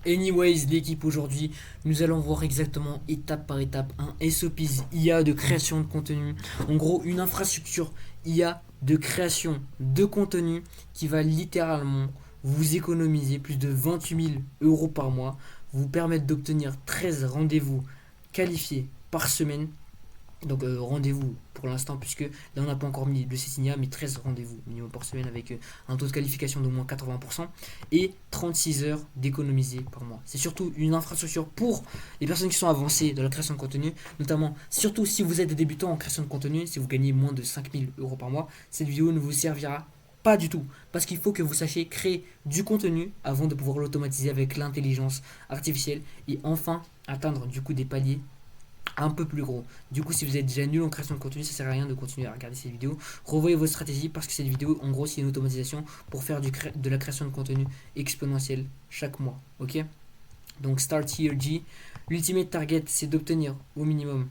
Anyways, l'équipe aujourd'hui, nous allons voir exactement étape par étape un SOPs IA de création de contenu. En gros, une infrastructure IA de création de contenu qui va littéralement vous économiser plus de 28 000 euros par mois, vous permettre d'obtenir 13 rendez-vous qualifiés par semaine. Donc rendez-vous pour l'instant, puisque là on n'a pas encore mis le CCNIA, mais 13 rendez-vous minimum par semaine avec un taux de qualification d'au moins 80% et 36 heures d'économiser par mois. C'est surtout une infrastructure pour les personnes qui sont avancées dans la création de contenu, notamment surtout si vous êtes débutant en création de contenu, si vous gagnez moins de 5000 euros par mois, cette vidéo ne vous servira pas du tout, parce qu'il faut que vous sachiez créer du contenu avant de pouvoir l'automatiser avec l'intelligence artificielle et enfin atteindre du coup des paliers un peu plus gros. Du coup, si vous êtes déjà nul en création de contenu, ça sert à rien de continuer à regarder cette vidéo. Revoyez vos stratégies parce que cette vidéo, en gros, c'est une automatisation pour faire de la création de contenu exponentielle chaque mois. Ok? Donc, Start Here G. L'ultimate target, c'est d'obtenir au minimum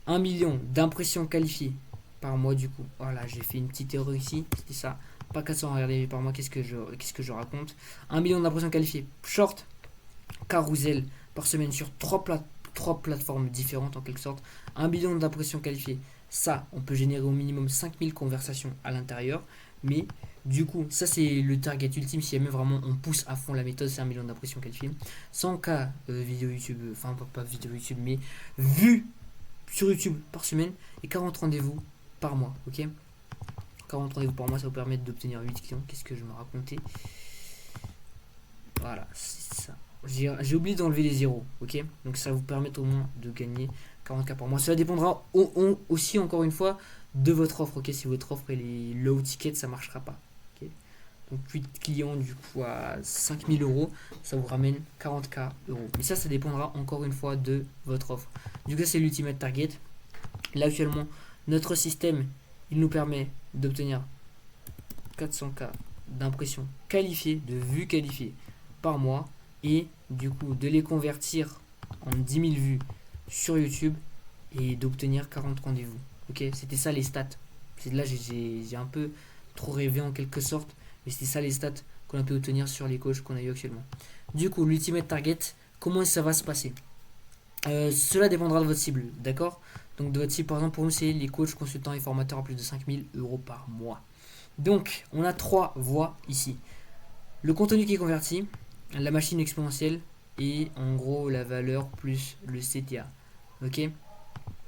1 million d'impressions qualifiées par mois. Du coup, voilà, j'ai fait une petite erreur ici. C'était ça. Pas 400, regardez par mois, qu'est-ce que je raconte. 1 million d'impressions qualifiées short, carousel par semaine sur 3 plateformes différentes en quelque sorte, 1 million d'impressions qualifiées. Ça, on peut générer au minimum 5000 conversations à l'intérieur. Mais du coup, ça c'est le target ultime. Si jamais vraiment on pousse à fond la méthode, c'est 1 million d'impressions qualifiées. 100K vidéo YouTube, enfin pas vidéo YouTube, mais vues sur YouTube par semaine et 40 rendez-vous par mois. Ok, 40 rendez-vous par mois, ça vous permet d'obtenir 8 clients. Qu'est-ce que je me racontais? Voilà, c'est ça. J'ai oublié d'enlever les zéros, ok. Donc ça vous permet au moins de gagner 40K par mois. Cela dépendra aussi, encore une fois, de votre offre, ok. Si votre offre elle est low ticket, ça marchera pas, ok. Donc 8 clients du coup à 5000 euros, ça vous ramène 40K euros. Mais ça dépendra encore une fois de votre offre. Du coup, c'est l'ultimate target. Là, actuellement, notre système, il nous permet d'obtenir 400K d'impressions qualifiées, de vues qualifiées par mois et du coup de les convertir en 10 000 vues sur YouTube et d'obtenir 40 rendez-vous. Ok, c'était ça les stats. Là j'ai un peu trop rêvé en quelque sorte, mais c'était ça les stats qu'on a pu obtenir sur les coachs qu'on a eu actuellement. Du coup, l'ultimate target, comment ça va se passer? Cela dépendra de votre cible, d'accord? Donc de votre cible, par exemple, pour nous, c'est les coachs, consultants et formateurs à plus de 5000 euros par mois. Donc, on a 3 voies ici. Le contenu qui est converti, la machine exponentielle et en gros la valeur plus le CTA. Ok.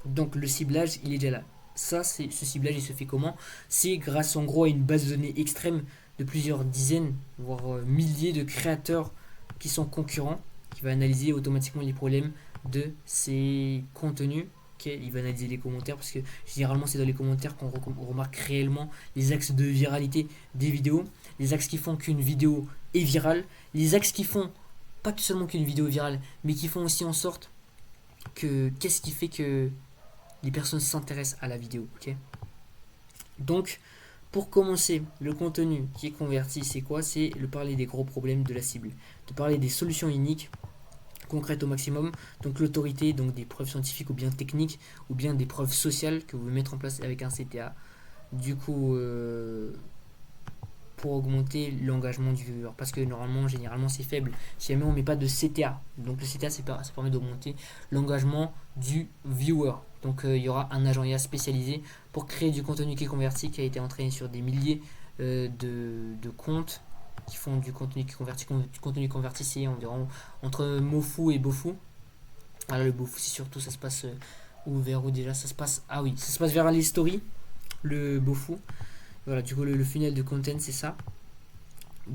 Donc le ciblage il est déjà là. Ce ciblage il se fait comment? C'est grâce en gros à une base de données extrême de plusieurs dizaines voire milliers de créateurs qui sont concurrents, qui va analyser automatiquement les problèmes de ces contenus. Okay, il va analyser les commentaires parce que généralement c'est dans les commentaires qu'on remarque réellement les axes de viralité des vidéos, les axes qui font qu'une vidéo est virale, les axes qui font pas seulement qu'une vidéo est virale, mais qui font aussi en sorte que qu'est-ce qui fait que les personnes s'intéressent à la vidéo. Ok. Donc pour commencer, le contenu qui est converti, c'est quoi? C'est de parler des gros problèmes de la cible, de parler des solutions uniques concrètes au maximum, donc l'autorité, donc des preuves scientifiques ou bien techniques, ou bien des preuves sociales que vous pouvez mettre en place avec un CTA. Du coup, pour augmenter l'engagement du viewer, parce que normalement, généralement, c'est faible si jamais on met pas de CTA. Donc le CTA, ça permet d'augmenter l'engagement du viewer. Donc il y aura un agent IA spécialisé pour créer du contenu qui est converti, qui a été entraîné sur des milliers de comptes qui font du contenu qui convertit. Du contenu converti, c'est environ entre Mofu et Bofu. Alors le Bofu, c'est surtout, ça se passe où, vers où déjà ça se passe? Ah oui, ça se passe vers les stories, le Bofu. Voilà, du coup, le funnel de content, c'est ça.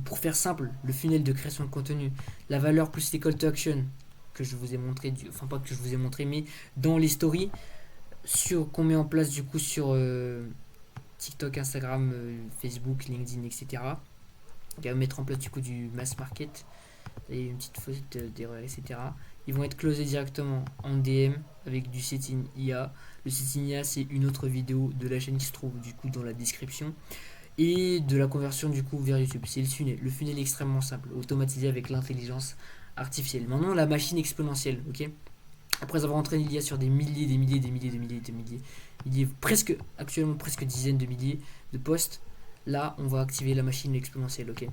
Pour faire simple, le funnel de création de contenu, la valeur plus les call to action que je vous ai montré, enfin pas que je vous ai montré, mais dans les stories, qu'on met en place du coup sur TikTok, Instagram, Facebook, LinkedIn, etc. On va mettre en place du coup du mass market et une petite faute d'erreur, etc. Ils vont être closés directement en DM avec du setting IA. Le setting IA, c'est une autre vidéo de la chaîne qui se trouve du coup dans la description. Et de la conversion du coup vers YouTube. C'est le funnel. Le funnel est extrêmement simple, automatisé avec l'intelligence artificielle. Maintenant, la machine exponentielle, ok. Après avoir entraîné l'IA sur des milliers, presque, actuellement presque dizaines de milliers de posts, là, on va activer la machine exponentielle, ok.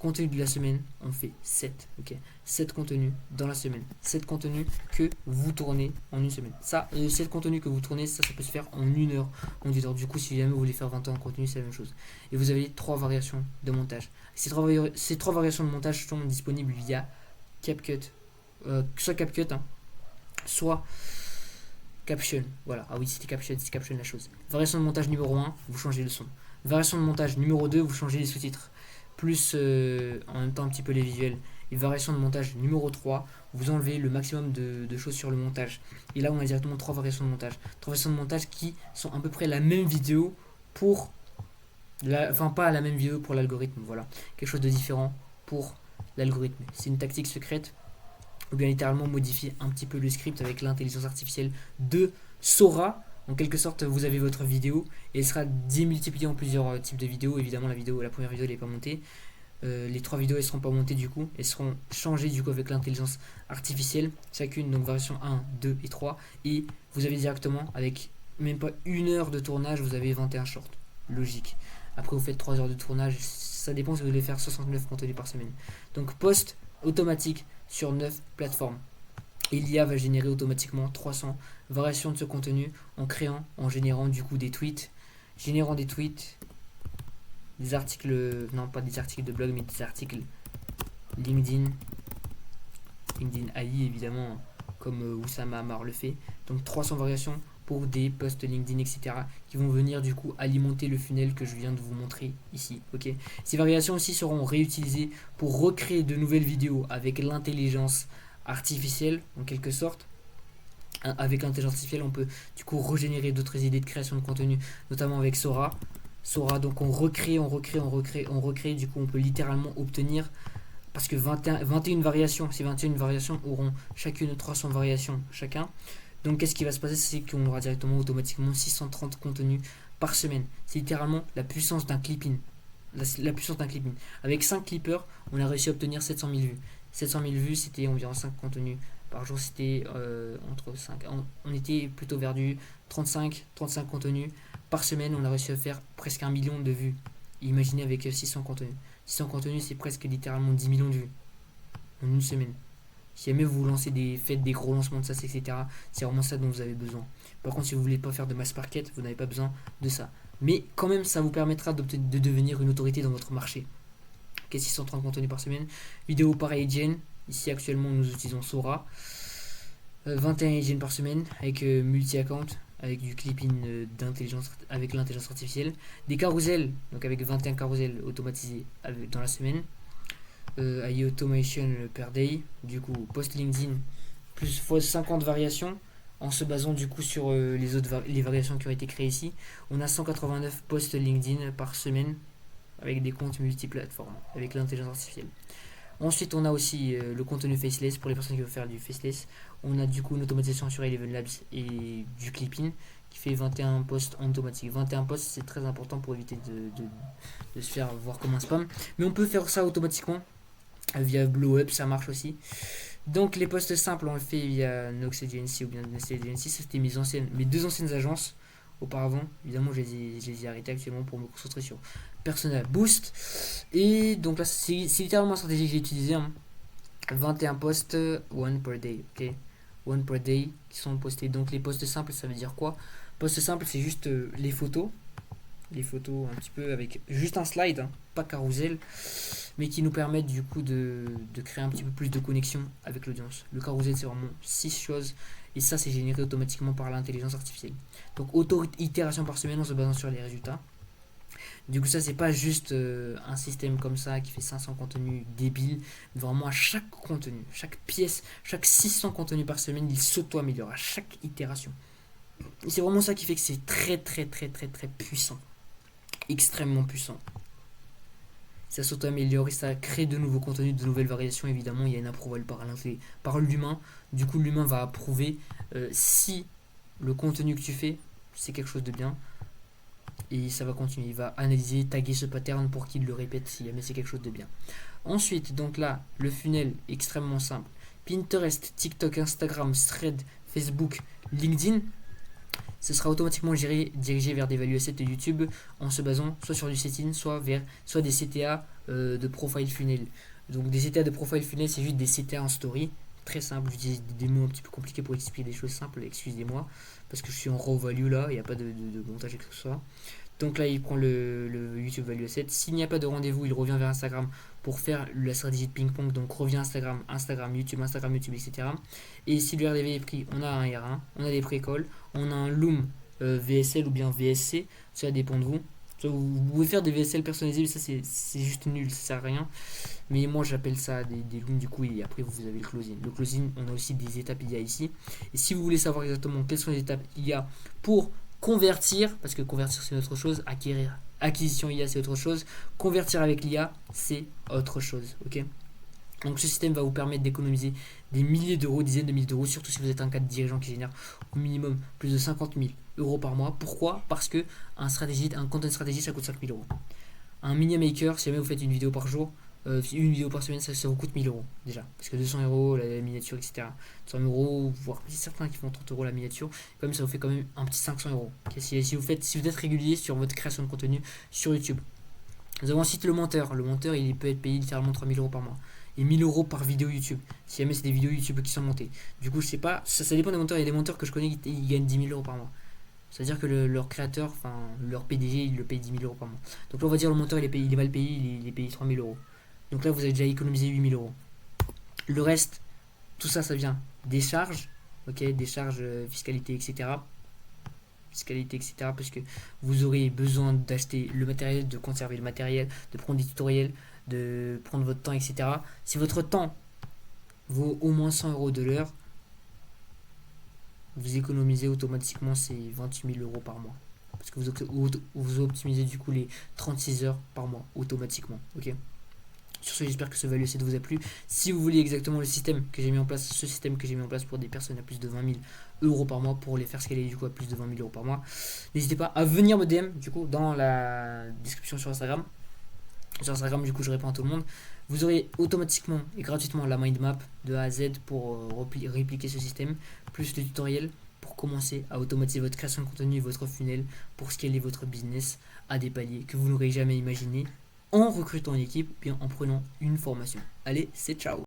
contenu de la semaine, on fait 7. Ok, 7 contenus dans la semaine. 7 contenus que vous tournez en une semaine. Ça, 7 contenus que vous tournez, ça peut se faire en 1 heure, en 2 heures. Du coup, si jamais vous voulez faire 20 ans en contenu, c'est la même chose. Et vous avez 3 variations de montage. Ces 3 variations de montage sont disponibles via CapCut. Soit CapCut, hein, soit Caption. Voilà, ah oui, c'était Caption la chose. Variation de montage numéro 1, vous changez le son. Variation de montage numéro 2, vous changez les sous-titres. Plus en même temps un petit peu les visuels. Et variation de montage numéro 3, vous enlevez le maximum de choses sur le montage. Et là, on a directement 3 variations de montage. 3 variations de montage qui sont à peu près la même vidéo pour... Enfin, pas la même vidéo pour l'algorithme, voilà. Quelque chose de différent pour l'algorithme. C'est une tactique secrète. Ou bien littéralement modifier un petit peu le script avec l'intelligence artificielle de Sora. En quelque sorte, vous avez votre vidéo et elle sera démultipliée en plusieurs types de vidéos. Évidemment, la première vidéo n'est pas montée. Les 3 vidéos elles seront pas montées du coup. Elles seront changées du coup avec l'intelligence artificielle. Chacune, donc version 1, 2 et 3. Et vous avez directement, avec même pas 1 heure de tournage, vous avez 21 shorts. Logique. Après, vous faites 3 heures de tournage. Ça dépend si vous voulez faire 69 contenus par semaine. Donc, post automatique sur 9 plateformes. Et l'IA va générer automatiquement 300 variations de ce contenu en générant du coup des tweets, des articles, non pas des articles de blog mais des articles LinkedIn AI évidemment comme Oussama Amar le fait. Donc 300 variations pour des posts LinkedIn etc. qui vont venir du coup alimenter le funnel que je viens de vous montrer ici. Ok. Ces variations aussi seront réutilisées pour recréer de nouvelles vidéos avec l'intelligence artificielle en quelque sorte. Avec l'intelligence artificielle on peut du coup régénérer d'autres idées de création de contenu, notamment avec Sora. Donc on recrée, du coup on peut littéralement obtenir, parce que 21 variations, ces 21 variations auront chacune 300 variations chacun. Donc qu'est-ce qui va se passer, c'est qu'on aura directement automatiquement 630 contenus par semaine. C'est littéralement la puissance d'un clipping. La puissance d'un clipping. Avec 5 clippers, on a réussi à obtenir 700 000 vues. 700 000 vues, c'était environ 5 contenus par jour. C'était entre 5. On était plutôt vers du 35 contenus par semaine. On a réussi à faire presque 1 million de vues. Imaginez avec 600 contenus. 600 contenus, c'est presque littéralement 10 millions de vues en une semaine. Si jamais vous lancez faites des gros lancements de SaaS, etc., c'est vraiment ça dont vous avez besoin. Par contre, si vous voulez pas faire de mass market, vous n'avez pas besoin de ça. Mais quand même, ça vous permettra de devenir une autorité dans votre marché. Ok, 630 contenus par semaine. Vidéo par agent. Ici, actuellement, nous utilisons Sora. 21 agents par semaine avec multi-account, avec du clipping avec l'intelligence artificielle. Des carousels, donc avec 21 carousels automatisés dans la semaine. AI automation per day, du coup post LinkedIn plus fois 50 variations en se basant du coup sur les variations qui ont été créées ici. On a 189 posts LinkedIn par semaine avec des comptes multiplateformes avec l'intelligence artificielle. Ensuite on a aussi le contenu faceless pour les personnes qui veulent faire du faceless. On a du coup une automatisation sur Eleven Labs et du clipping qui fait 21 posts en automatique. 21 posts, c'est très important pour éviter de se faire voir comme un spam, mais on peut faire ça automatiquement via Blow Up, ça marche aussi. Donc les posts simples on le fait via Nox Agency ou bien Nestlé Agency. C'était mes 2 anciennes agences auparavant. Évidemment je les ai arrêtées actuellement pour me concentrer sur Personal Boost. Et donc là c'est littéralement la stratégie que j'ai utilisée, hein. 21 posts, one per day, ok, one per day qui sont postés. Donc les posts simples, ça veut dire quoi? Post simple, c'est juste les photos un petit peu avec juste un slide, hein, pas carousel, mais qui nous permettent du coup de créer un petit peu plus de connexion avec l'audience. Le carousel, c'est vraiment 6 choses et ça c'est généré automatiquement par l'intelligence artificielle. Donc auto-itération par semaine en se basant sur les résultats. Du coup ça c'est pas juste un système comme ça qui fait 500 contenus débiles, mais vraiment à chaque contenu, chaque pièce, chaque 600 contenus par semaine, il s'auto-améliore à chaque itération. Et c'est vraiment ça qui fait que c'est très puissant, extrêmement puissant. Ça s'auto-améliore et ça crée de nouveaux contenus, de nouvelles variations. Évidemment il y a une approval par l'humain. Du coup l'humain va approuver si le contenu que tu fais c'est quelque chose de bien. Et ça va continuer, il va analyser, taguer ce pattern pour qu'il le répète si jamais c'est quelque chose de bien. Ensuite, donc là, le funnel extrêmement simple. Pinterest, TikTok, Instagram, Thread, Facebook, LinkedIn. Ce sera automatiquement dirigé vers des value assets de YouTube en se basant soit sur du setting, soit des CTA de profile funnel. Donc des CTA de profile funnel, c'est juste des CTA en story. Très simple, j'utilise des mots un petit peu compliqués pour expliquer des choses simples, excusez-moi, parce que je suis en raw value là, il n'y a pas de montage et que ce soit. Donc là, il prend le YouTube Value Asset. S'il n'y a pas de rendez-vous, il revient vers Instagram pour faire la stratégie de ping-pong. Donc revient Instagram, Instagram, YouTube, etc. Et si le RDV est pris, on a un R1, on a des pré-calls, on a un Loom VSL ou bien VSC, ça dépend de vous. Vous pouvez faire des VSL personnalisés, mais ça c'est juste nul, ça sert à rien. Mais moi j'appelle ça des looms du coup, et après vous avez le closing. Le closing, on a aussi des étapes IA ici. Et si vous voulez savoir exactement quelles sont les étapes IA pour convertir, parce que convertir c'est autre chose, acquérir, acquisition IA c'est autre chose, convertir avec l'IA c'est autre chose, ok. Donc ce système va vous permettre d'économiser des milliers d'euros, dizaines de milliers d'euros, surtout si vous êtes un cadre dirigeant qui génère au minimum plus de 50 000 euros par mois. Pourquoi? Parce que un content stratégie ça coûte 5 000 euros. Un mini maker, si jamais vous faites une vidéo par jour, une vidéo par semaine, ça vous coûte 1000 euros déjà. Parce que 200 euros la miniature, etc. 100 euros, voire certains qui font 30 euros la miniature, quand même ça vous fait quand même un petit 500 euros. Okay, si vous êtes régulier sur votre création de contenu sur YouTube. Nous avons ensuite le monteur. Le monteur, il peut être payé littéralement 3000 euros par mois. Et 1000 euros par vidéo YouTube. Si jamais c'est des vidéos YouTube qui sont montées. Du coup, je sais pas, ça dépend des monteurs. Il y a des monteurs que je connais qui gagnent 10 000 euros par mois. C'est-à-dire que leur créateur, enfin leur PDG, il le paye 10 000 euros par mois. Donc là, on va dire le monteur, il va le payer, il est payé 3 000 euros. Donc là, vous avez déjà économisé 8 000 euros. Le reste, tout ça, ça vient des charges, ok, des charges fiscalité, etc. Fiscalité, etc. Parce que vous aurez besoin d'acheter le matériel, de conserver le matériel, de prendre des tutoriels, de prendre votre temps, etc. Si votre temps vaut au moins 100 euros de l'heure, vous économisez automatiquement ces 28 000 euros par mois. Parce que vous optimisez du coup les 36 heures par mois automatiquement. Ok. Sur ce, j'espère que ce value set vous a plu. Si vous voulez exactement le système que j'ai mis en place, ce système que j'ai mis en place pour des personnes à plus de 20 000 euros par mois, pour les faire scaler du coup à plus de 20 000 euros par mois, n'hésitez pas à venir me DM du coup dans la description sur Instagram. Sur Instagram, du coup, je réponds à tout le monde. Vous aurez automatiquement et gratuitement la mind map de A à Z pour répliquer ce système, plus le tutoriel pour commencer à automatiser votre création de contenu et votre funnel pour scaler votre business à des paliers que vous n'aurez jamais imaginé en recrutant une équipe, bien en prenant une formation. Allez, c'est ciao!